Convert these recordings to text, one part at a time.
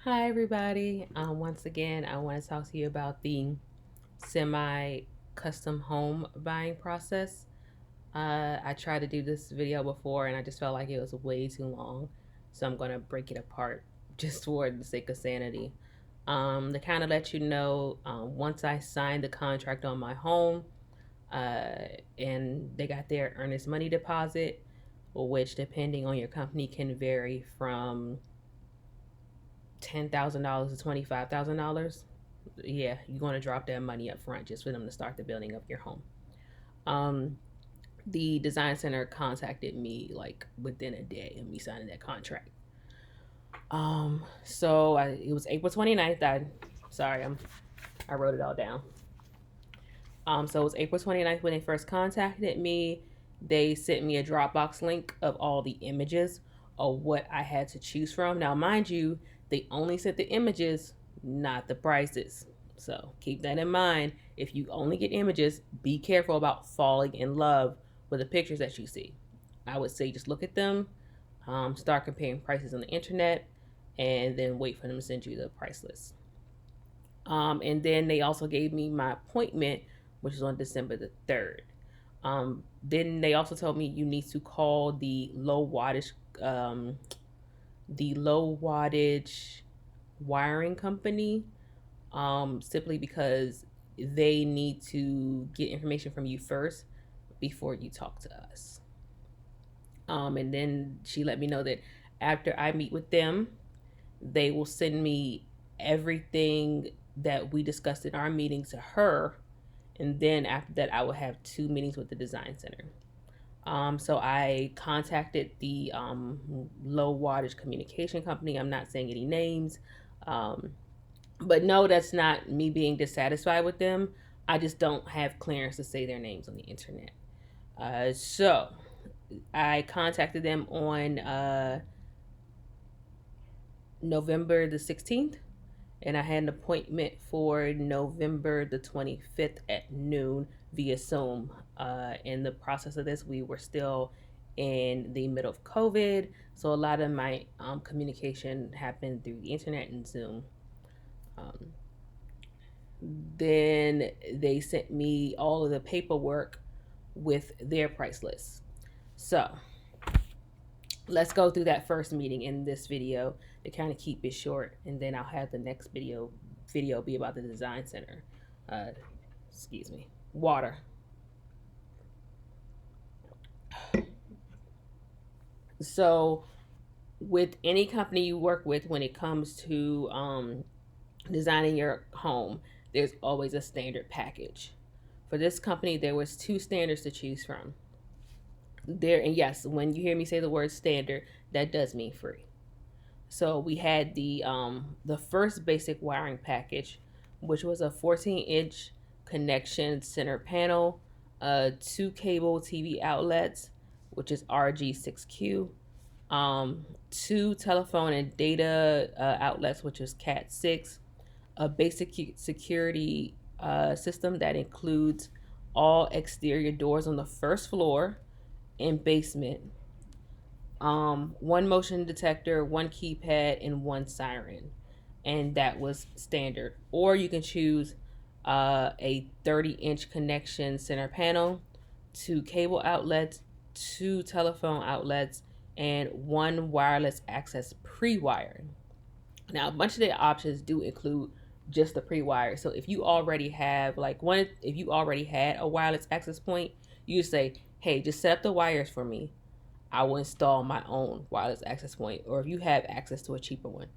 Hi, everybody. Once again, I want to talk to you about the semi custom home buying process. I tried to do this video before and I just felt like it was way too long. So I'm going to break it apart just for the sake of sanity. To kind of let you know, once I signed the contract on my home and they got their earnest money deposit, which depending on your company can vary from $10,000 to $25,000. Yeah, you're going to drop that money up front just for them to start the building of your home. Um, the design center contacted me like within a day of me signing that contract. It was April 29th. I wrote it all down. So it was April 29th when they first contacted me. They sent me a Dropbox link of all the images of what I had to choose from. Now, mind you, they only sent the images, not the prices. So keep that in mind. If you only get images, be careful about falling in love with the pictures that you see. I would say just look at them, start comparing prices on the internet, and then wait for them to send you the price list. And then they also gave me my appointment, which is on December the 3rd. Then they also told me you need to call the low wattage wiring company, simply because they need to get information from you first before you talk to us. And then she let me know that after I meet with them, they will send me everything that we discussed in our meeting to her. And then after that, I will have two meetings with the design center. So I contacted the low wattage communication company. I'm not saying any names. Um, but no, that's not me being dissatisfied with them. I just don't have clearance to say their names on the internet. So I contacted them on November the 16th, and I had an appointment for November the 25th at noon via Zoom. In the process of this, we were still in the middle of COVID, so a lot of my communication happened through the internet and Zoom. Um, then they sent me all of the paperwork with their price list. So let's go through that first meeting in this video to kind of keep it short, and then I'll have the next video be about the design center. Uh, excuse me. Water. So, with any company you work with, when it comes to designing your home, there's always a standard package. For this company, there was two standards to choose from. There, and yes, when you hear me say the word standard, that does mean free. So we had the first basic wiring package, which was a 14-inch connection center panel, two cable TV outlets, which is RG6Q, two telephone and data outlets, which is Cat6, a basic security system that includes all exterior doors on the first floor and basement, one motion detector, one keypad, and one siren, and that was standard. Or you can choose a 30-inch connection center panel, two cable outlets, two telephone outlets, and one wireless access pre-wired. Now, a bunch of the options do include just the pre-wire. So if you already have if you already had a wireless access point, you say, "Hey, just set up the wires for me. I will install my own wireless access point," or if you have access to a cheaper one.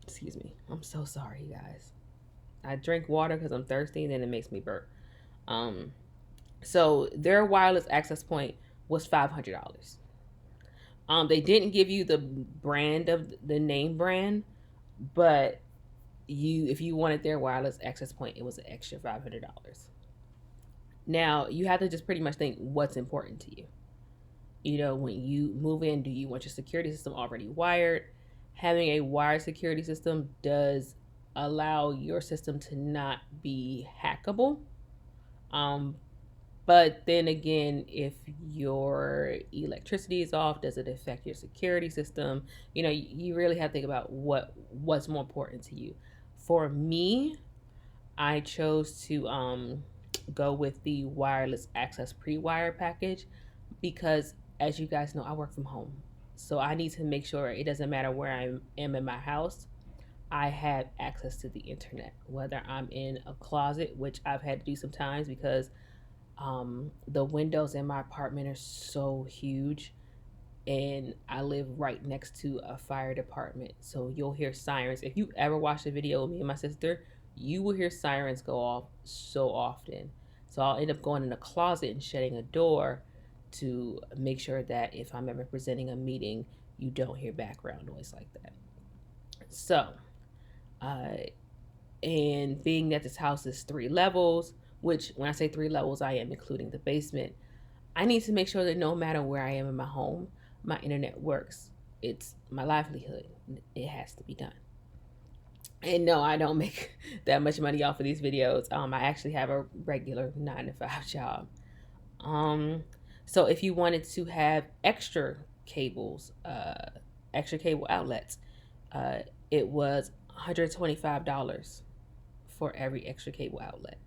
Excuse me. I'm so sorry, you guys. I drink water because I'm thirsty, and then it makes me burp. Um, so their wireless access point was $500. They didn't give you the brand of the name brand, but if you wanted their wireless access point, it was an extra $500. Now you have to just pretty much think what's important to you. When you move in, do you want your security system already wired? Having a wired security system does allow your system to not be hackable. Um, But then again, if your electricity is off, does it affect your security system? You really have to think about what's more important to you. For me, I chose to go with the wireless access pre-wire package because, as you guys know, I work from home. So I need to make sure it doesn't matter where I am in my house, I have access to the internet, whether I'm in a closet, which I've had to do sometimes because the windows in my apartment are so huge, and I live right next to a fire department. So you'll hear sirens. If you ever watched a video of me and my sister, you will hear sirens go off so often. So I'll end up going in a closet and shutting a door to make sure that if I'm ever presenting a meeting, you don't hear background noise like that. So, uh, and being that this house is 3 levels, which when I say 3 levels, I am including the basement, I need to make sure that no matter where I am in my home, my internet works. It's my livelihood. It has to be done. And no, I don't make that much money off of these videos. I actually have a regular 9 to 5 job. Um, so if you wanted to have extra cable outlets, uh, it was $125 for every extra cable outlet.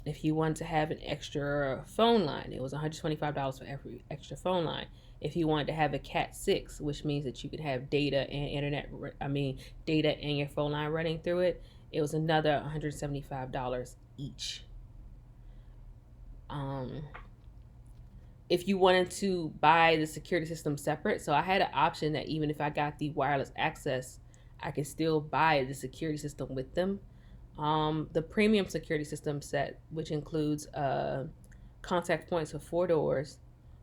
If you wanted to have an extra phone line, it was $125 for every extra phone line. If you wanted to have a Cat 6, which means that you could have data and data and your phone line running through it, it was another $175 each. Um, if you wanted to buy the security system separate, so I had an option that even if I got the wireless access, I could still buy the security system with them. The premium security system set, which includes contact points for 4 doors,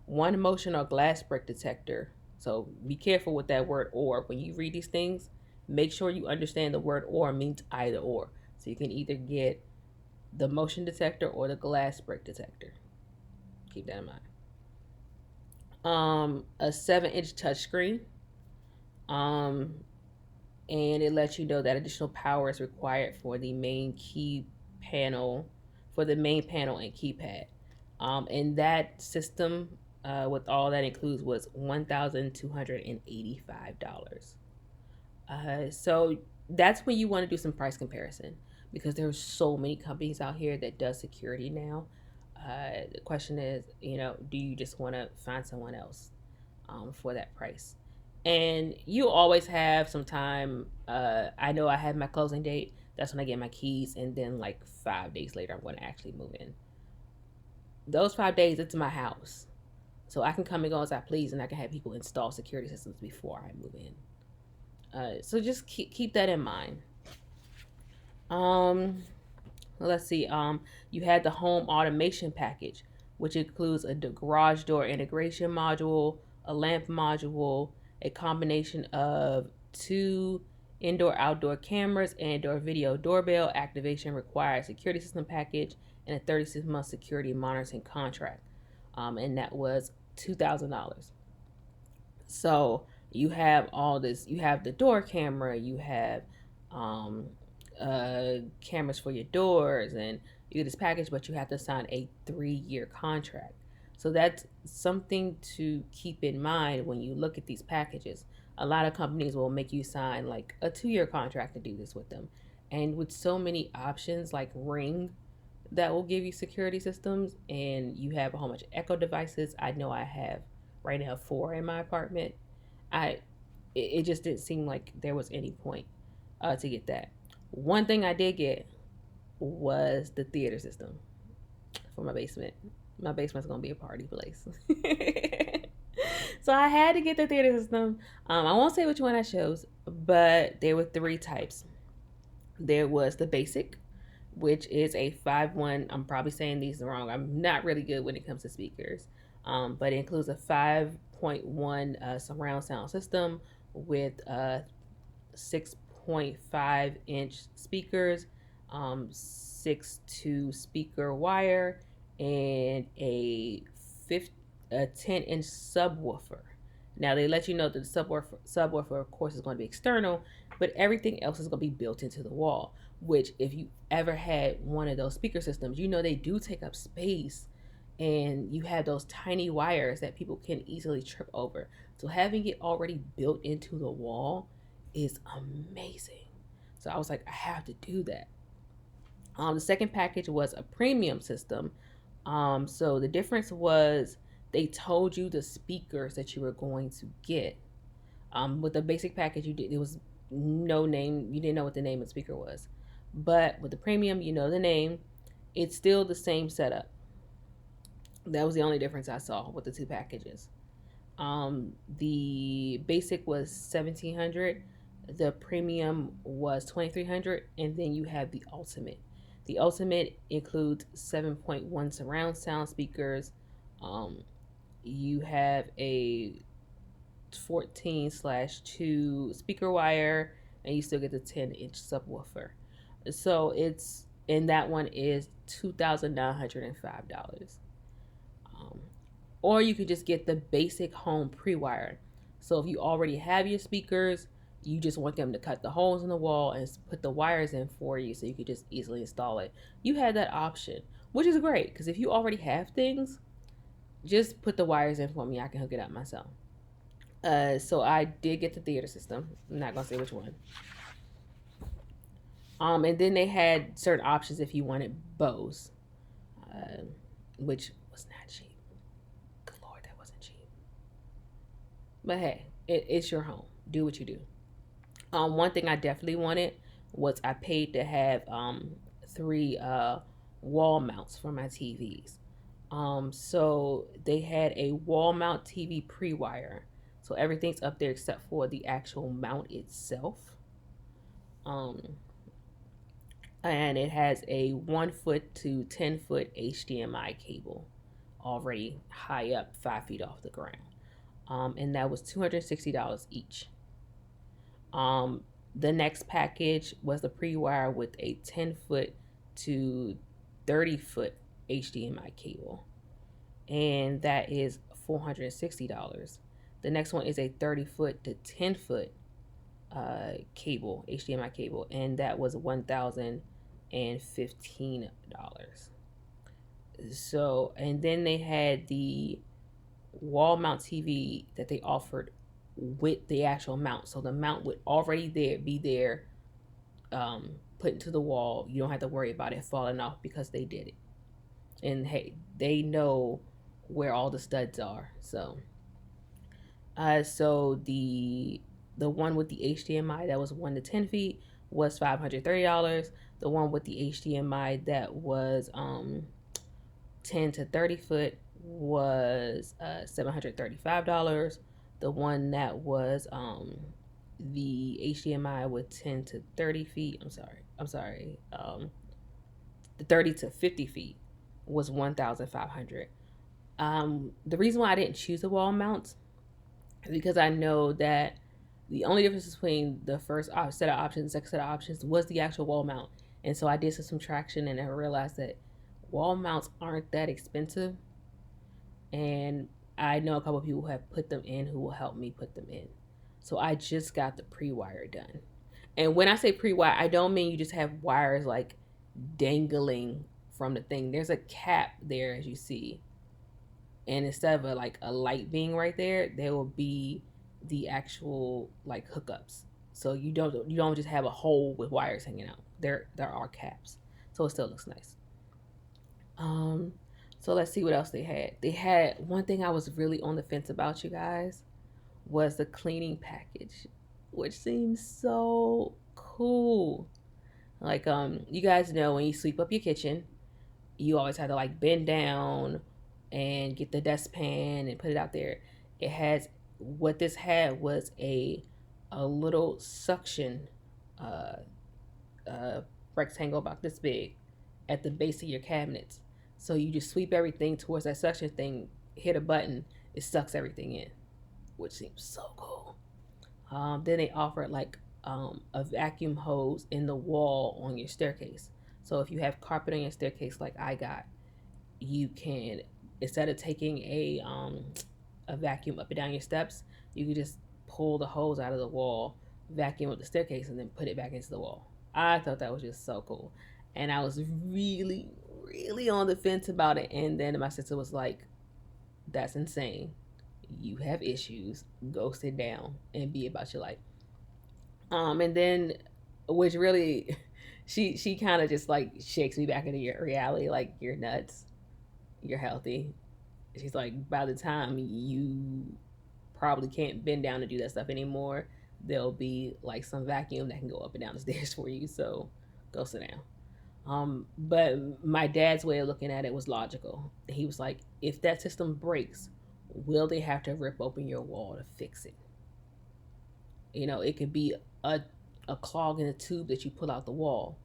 one motion or glass break detector. So be careful with that word or. When you read these things, make sure you understand the word or means either or. So you can either get the motion detector or the glass break detector. Keep that in mind. A 7-inch touchscreen. And it lets you know that additional power is required for the main panel and keypad. And that system, with all that includes, was $1,285. So that's when you want to do some price comparison because there's so many companies out here that does security now. The question is, do you just want to find someone else for that price? And you always have some time. I know I have my closing date. That's when I get my keys, and then like 5 days later, I'm going to actually move in. Those 5 days, it's my house, so I can come and go as I please, and I can have people install security systems before I move in. So just keep that in mind. Let's see. You had the home automation package, which includes a garage door integration module, a lamp module, a combination of 2 indoor-outdoor cameras, and indoor video doorbell activation required security system package, and a 36-month security monitoring contract. And that was $2,000. So you have all this. You have the door camera. You have um, cameras for your doors, and you get this package, but you have to sign a 3-year contract. So that's something to keep in mind when you look at these packages. A lot of companies will make you sign like a 2-year contract to do this with them. And with so many options like Ring that will give you security systems, and you have a whole bunch of Echo devices. I know I have right now 4 in my apartment. It just didn't seem like there was any point to get that. One thing I did get was the theater system for my basement. My basement's gonna be a party place. So I had to get the theater system. I won't say which one I chose, but there were 3 types. There was the basic, which is a 5.1. I'm probably saying these wrong. I'm not really good when it comes to speakers. But it includes a 5.1 surround sound system with 6.5-inch speakers, 6.2 speaker wire, and a 10-inch subwoofer. Now they let you know that the subwoofer of course is going to be external, but everything else is going to be built into the wall, which if you ever had one of those speaker systems, you know they do take up space, and you have those tiny wires that people can easily trip over. So having it already built into the wall is amazing. So I was like, I have to do that. The second package was a premium system. So the difference was they told you the speakers that you were going to get. With the basic package, you did it was no name. You didn't know what the name of the speaker was, but with the premium, you know the name. It's still the same setup. That was the only difference I saw with the two packages. The basic was 1,700, the premium was 2,300, and then you have the ultimate. The ultimate includes 7.1 surround sound speakers. Um, you have a 14/2 speaker wire, and you still get the 10-inch subwoofer. So it's and that one is $2,905. Um, or you could just get the basic home pre-wired. So if you already have your speakers, you just want them to cut the holes in the wall and put the wires in for you, so you could just easily install it. You had that option, which is great because if you already have things, just put the wires in for me. I can hook it up myself. So I did get the theater system. I'm not gonna say which one. And then they had certain options if you wanted Bose, uh, which was not cheap. Good Lord, that wasn't cheap. But hey, it's your home. Do what you do. One thing I definitely wanted was I paid to have three wall mounts for my TVs. So they had a wall mount TV pre-wire. So everything's up there except for the actual mount itself. Um, and it has a 1 foot to 10 foot HDMI cable already high up 5 feet off the ground. And that was $260 each. The next package was the pre-wire with a 10 foot to 30 foot HDMI cable, and that is $460. The next one is a 30 foot to 10 foot cable, HDMI cable, and that was $1,015. So, and then they had the wall mount TV that they offered with the actual mount. So the mount would already be there, put into the wall. You don't have to worry about it falling off because they did it. And hey, they know where all the studs are. So, so the one with the HDMI that was 1 to 10 feet was $530. The one with the HDMI that was 10 to 30 foot was $735. The one that was the HDMI with 10 to 30 feet. The 30 to 50 feet was 1,500. The reason why I didn't choose the wall mounts is because I know that the only difference between the first set of options, second set of options, was the actual wall mount. And so I did some subtraction and I realized that wall mounts aren't that expensive. And I know a couple of people who have put them in who will help me put them in. So I just got the pre-wire done. And when I say pre-wire, I don't mean you just have wires like dangling from the thing. There's a cap there, as you see. And instead of a light being right there, there will be the actual like hookups. So you don't just have a hole with wires hanging out. There are caps. So it still looks nice. So let's see what else they had. They had one thing I was really on the fence about, you guys, was the cleaning package, which seems so cool. Like you guys know when you sweep up your kitchen, you always have to like bend down and get the dustpan and put it out there. It has what this had was a little suction uh, rectangle about this big at the base of your cabinets. So you just sweep everything towards that suction thing, hit a button, it sucks everything in, which seems so cool. Then they offered like a vacuum hose in the wall on your staircase. So if you have carpet on your staircase like I got, you can, instead of taking a vacuum up and down your steps, you can just pull the hose out of the wall, vacuum up the staircase, and then put it back into the wall. I thought that was just so cool. And I was really, really on the fence about it. And then my sister was like, that's insane. You have issues. Go sit down and be about your life. And then, which really, she kind of just like shakes me back into your reality. Like, you're nuts. You're healthy. She's like, by the time you probably can't bend down to do that stuff anymore, there'll be like some vacuum that can go up and down the stairs for you. So go sit down. But my dad's way of looking at it was logical. He was like, if that system breaks, will they have to rip open your wall to fix it? You know, it could be a, a clog in a tube that you pull out the wall.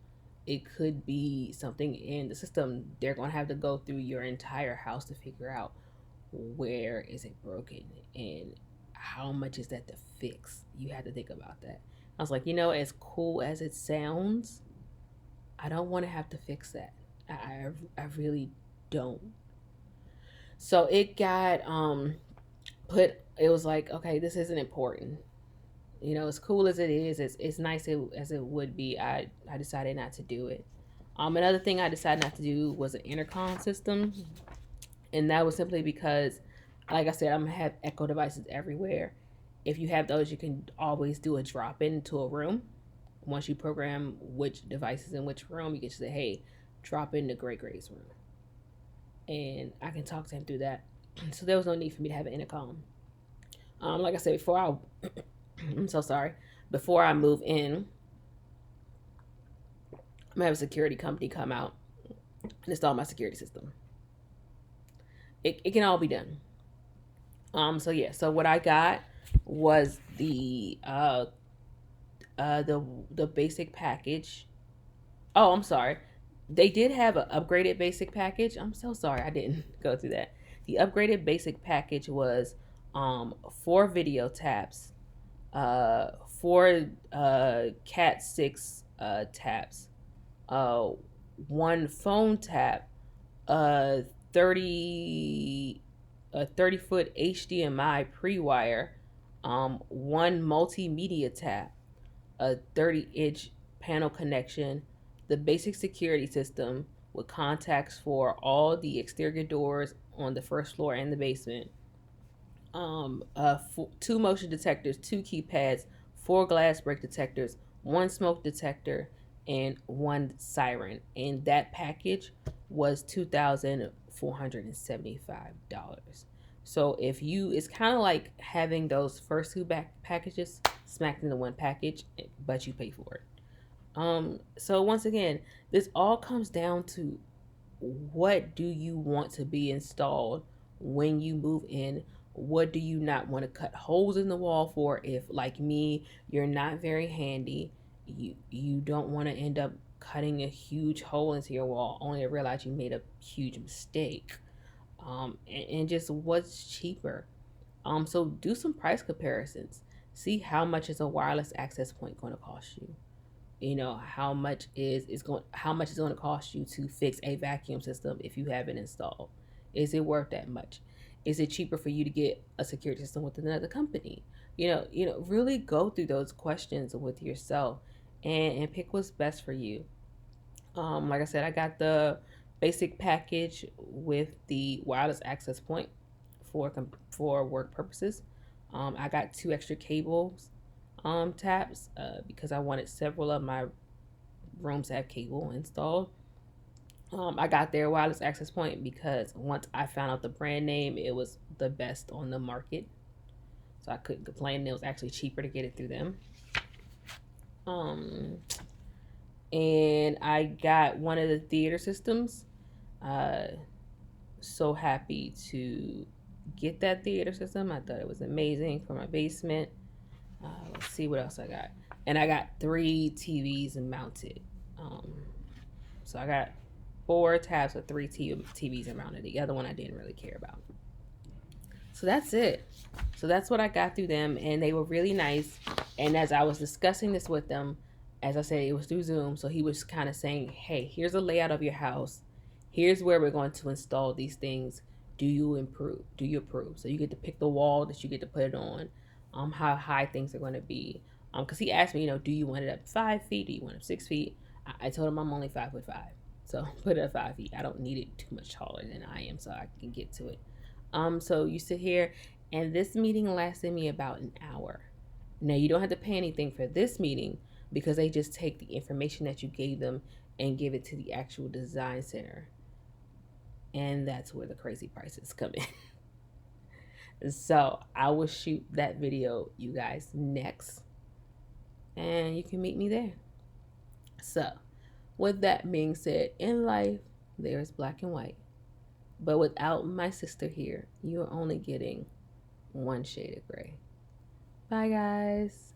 It could be something in the system. They're going to have to go through your entire house to figure out where is it broken and how much is that to fix. You have to think about that. I was like, as cool as it sounds, I don't want to have to fix that. I really don't. So it got put. It was like, okay, this isn't important. As cool as it is, it's nice as it would be. I decided not to do it. Another thing I decided not to do was an intercom system, and that was simply because, like I said, I'm gonna have echo devices everywhere. If you have those, you can always do a drop in to a room. Once you program which devices in which room, you can say, "Hey, drop in the Great Gray's room," and I can talk to him through that. So there was no need for me to have an intercom. Like I said before, I'm so sorry. Before I move in, I'm gonna have a security company come out and install my security system. It can all be done. So yeah. So what I got was the basic package. Oh, I'm sorry. They did have an upgraded basic package. I'm so sorry I didn't go through that. The upgraded basic package was 4 video taps, uh, 4 Cat 6 taps, uh, 1 phone tap, a 30 a 30-foot HDMI pre-wire, 1 multimedia tap, a 30-inch panel connection, the basic security system with contacts for all the exterior doors on the first floor and the basement, 2 motion detectors, 2 keypads, 4 glass break detectors, 1 smoke detector, and 1 siren. And that package was $2,475. So if you, it's kind of like having those first two back packages smacked into one package, but you pay for it. So once again, this all comes down to, what do you want to be installed when you move in? What do you not want to cut holes in the wall for? If, like me, you're not very handy, you don't want to end up cutting a huge hole into your wall only to realize you made a huge mistake. And just what's cheaper. So do some price comparisons. See how much is a wireless access point going to cost you. How much is going to cost you to fix a vacuum system if you have it installed. Is it worth that much? Is it cheaper for you to get a security system with another company? Really go through those questions with yourself, and pick what's best for you. Like I said, I got the basic package with the wireless access point for work purposes. I got 2 extra cables taps, because I wanted several of my rooms to have cable installed. I got their wireless access point because once I found out the brand name, it was the best on the market. So I couldn't complain. It was actually cheaper to get it through them. Um, and I got one of the theater systems. Uh, so happy to get that theater system. I thought it was amazing for my basement. Let's see what else I got. And I got 3 TVs mounted. Um, so I got 4 tabs with 3 TVs mounted. The other one I didn't really care about. So that's it. So that's what I got through them, and they were really nice. And as I was discussing this with them, as I said, it was through Zoom. So he was kind of saying, "Hey, here's a layout of your house. Here's where we're going to install these things. Do you improve? Do you approve?" So you get to pick the wall that you get to put it on, how high things are going to be, Because he asked me, do you want it up 5 feet? Do you want it up 6 feet? I told him I'm only 5'5", so put it at 5 feet. I don't need it too much taller than I am, so I can get to it. So you sit here, and this meeting lasted me about an hour. Now you don't have to pay anything for this meeting because they just take the information that you gave them and give it to the actual design center, and that's where the crazy prices come in. So I will shoot that video, you guys, next, and you can meet me there. So, with that being said, in life, there's black and white. But without my sister here, you're only getting one shade of gray. Bye, guys.